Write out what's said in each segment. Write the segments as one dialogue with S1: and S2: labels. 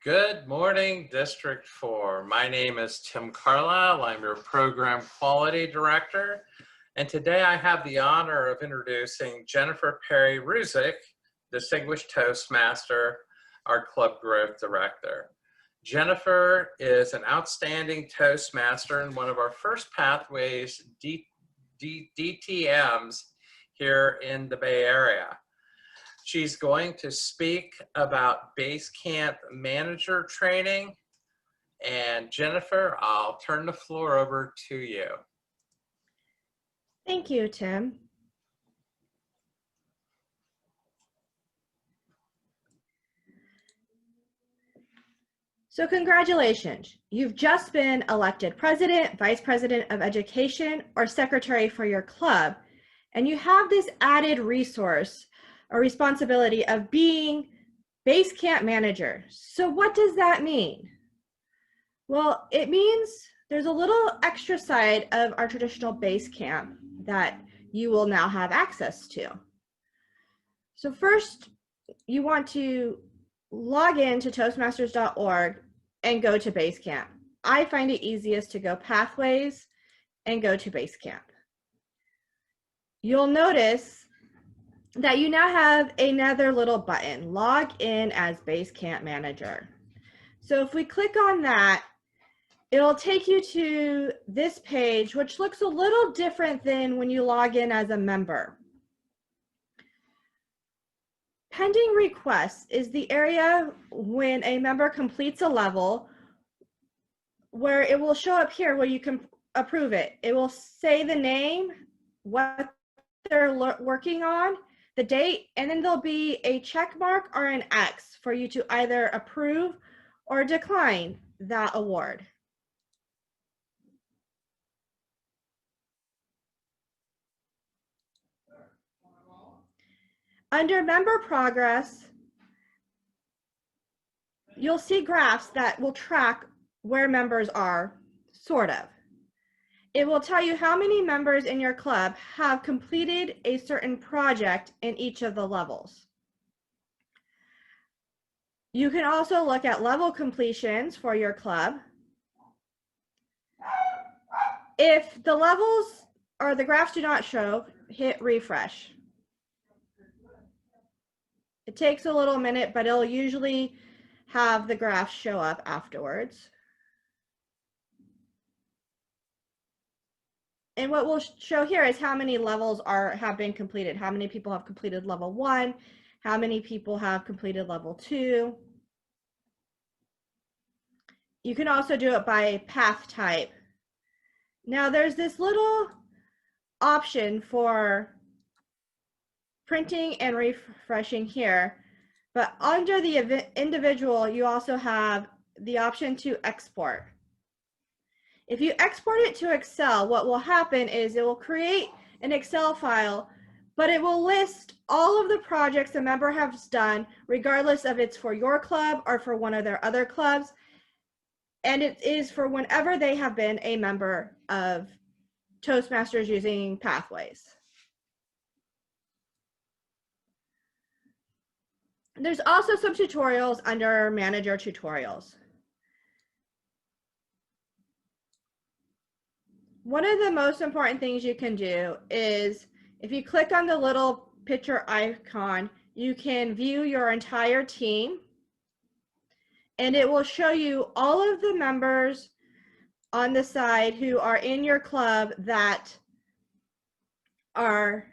S1: Good morning, District 4. My name is Tim Carlisle. I'm your Program Quality Director. And today I have the honor of introducing Jennifer Perry-Ruzic, Distinguished Toastmaster, our Club Growth Director. Jennifer is an outstanding Toastmaster and one of our first Pathways DTMs here in the Bay Area. She's going to speak about Basecamp manager training. And Jennifer, I'll turn the floor over to you.
S2: Thank you, Tim. So congratulations. You've just been elected president, vice president of education, or secretary for your club. And you have this added resource or responsibility of being Basecamp manager. So what does that mean? Well, it means there's a little extra side of our traditional Basecamp that you will now have access to. So first, you want to log in to toastmasters.org and go to Basecamp. I find it easiest to go Pathways and go to Basecamp. You'll notice that you now have another little button, log in as Basecamp manager. So if we click on that, it'll take you to this page, which looks a little different than when you log in as a member. Pending requests is the area when a member completes a level where it will show up here where you can approve it. It will say the name, what they're working on, the date, and then there'll be a check mark or an X for you to either approve or decline that award. Under member progress, you'll see graphs that will track where members are, sort of. It will tell you how many members in your club have completed a certain project in each of the levels. You can also look at level completions for your club. If the levels or the graphs do not show, hit refresh. It takes a little minute, but it'll usually have the graphs show up afterwards. And what we'll show here is how many levels have been completed. How many people have completed level 1? How many people have completed level 2? You can also do it by path type. Now there's this little option for printing and refreshing here, but under the individual, you also have the option to export. If you export it to Excel, what will happen is it will create an Excel file, but it will list all of the projects a member has done, regardless of it's for your club or for one of their other clubs. And it is for whenever they have been a member of Toastmasters using Pathways. There's also some tutorials under Manager Tutorials. One of the most important things you can do is if you click on the little picture icon, you can view your entire team, and it will show you all of the members on the side who are in your club that are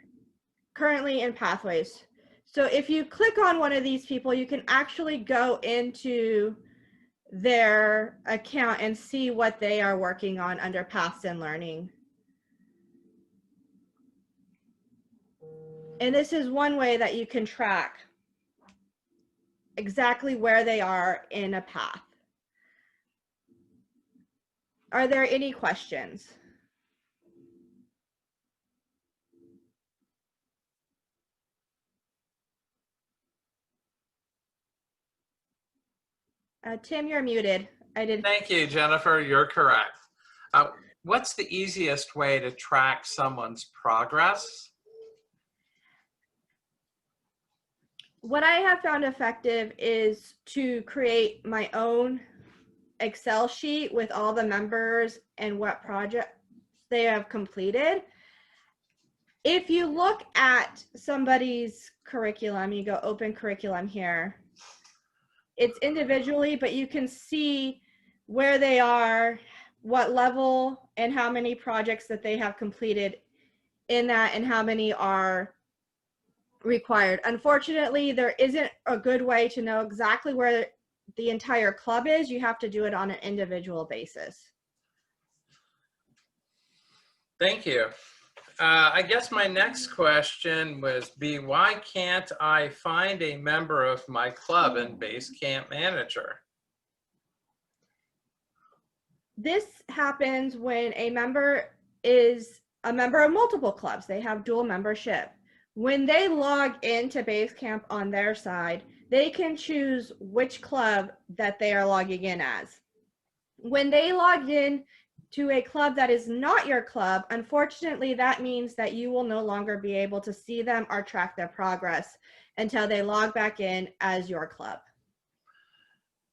S2: currently in Pathways. So if you click on one of these people, you can actually go into their account and see what they are working on under Paths and Learning. And this is one way that you can track exactly where they are in a path. Are there any questions? Tim, you're muted.
S1: Thank you, Jennifer. You're correct. What's the easiest way to track someone's progress?
S2: What I have found effective is to create my own Excel sheet with all the members and what projects they have completed. If you look at somebody's curriculum, you go open curriculum here, it's individually, but you can see where they are, what level, and how many projects that they have completed in that, and how many are required. Unfortunately, there isn't a good way to know exactly where the entire club is. You have to do it on an individual basis.
S1: Thank you. I guess my next question was why can't I find a member of my club in Basecamp Manager?
S2: This happens when a member is a member of multiple clubs. They have dual membership. When they log into Basecamp on their side, they can choose which club that they are logging in as. When they log in to a club that is not your club, unfortunately, that means that you will no longer be able to see them or track their progress until they log back in as your club.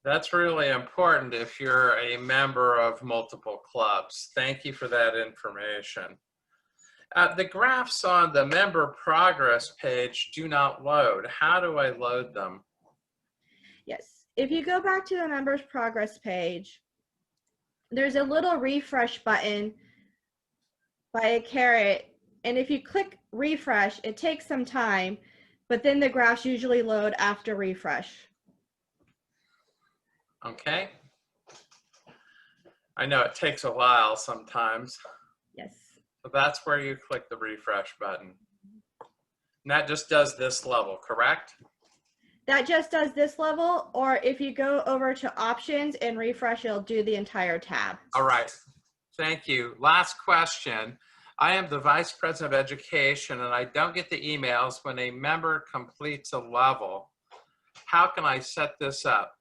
S1: That's really important if you're a member of multiple clubs. Thank you for that information. The graphs on the member progress page do not load. How do I load them?
S2: Yes, if you go back to the members progress page, there's a little refresh button by a caret, and if you click refresh, it takes some time, but then the graphs usually load after refresh.
S1: Okay. I know it takes a while sometimes.
S2: Yes.
S1: So that's where you click the refresh button. And that just does this level, correct?
S2: That just does this level, or if you go over to options and refresh, it'll do the entire tab.
S1: All right. Thank you. Last question. I am the Vice President of Education and I don't get the emails when a member completes a level. How can I set this up?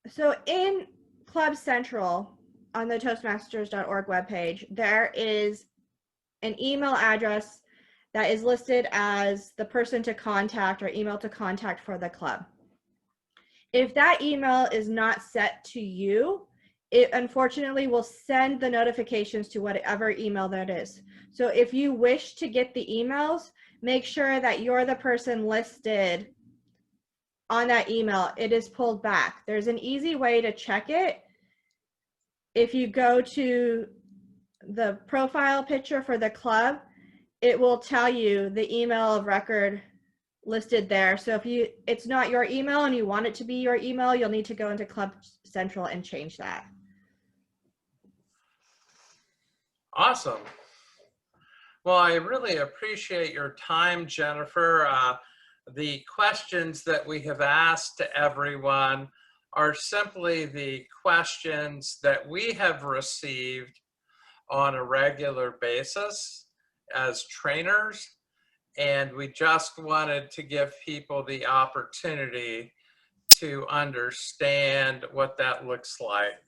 S2: So in Club Central on the Toastmasters.org webpage, there is an email address that is listed as the person to contact or email to contact for the club. If that email is not set to you, it unfortunately will send the notifications to whatever email that is. So if you wish to get the emails, make sure that you're the person listed on that email. It is pulled back. There's an easy way to check it. If you go to the profile picture for the club, it will tell you the email of record listed there. So if it's not your email and you want it to be your email, you'll need to go into Club Central and change that.
S1: Awesome. Well, I really appreciate your time, Jennifer. The questions that we have asked to everyone are simply the questions that we have received on a regular basis as trainers, and we just wanted to give people the opportunity to understand what that looks like.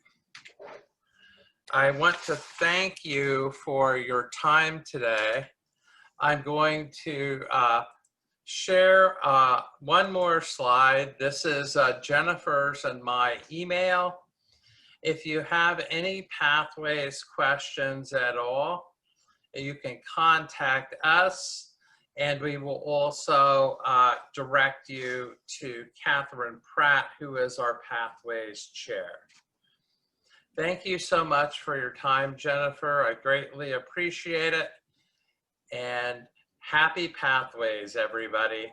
S1: I want to thank you for your time today. I'm going to share one more slide. This is Jennifer's and my email. If you have any pathways questions at all, you can contact us, and we will also direct you to Catherine Pratt, who is our Pathways Chair. Thank you so much for your time, Jennifer. I greatly appreciate it. And happy Pathways, everybody.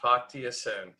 S1: Talk to you soon.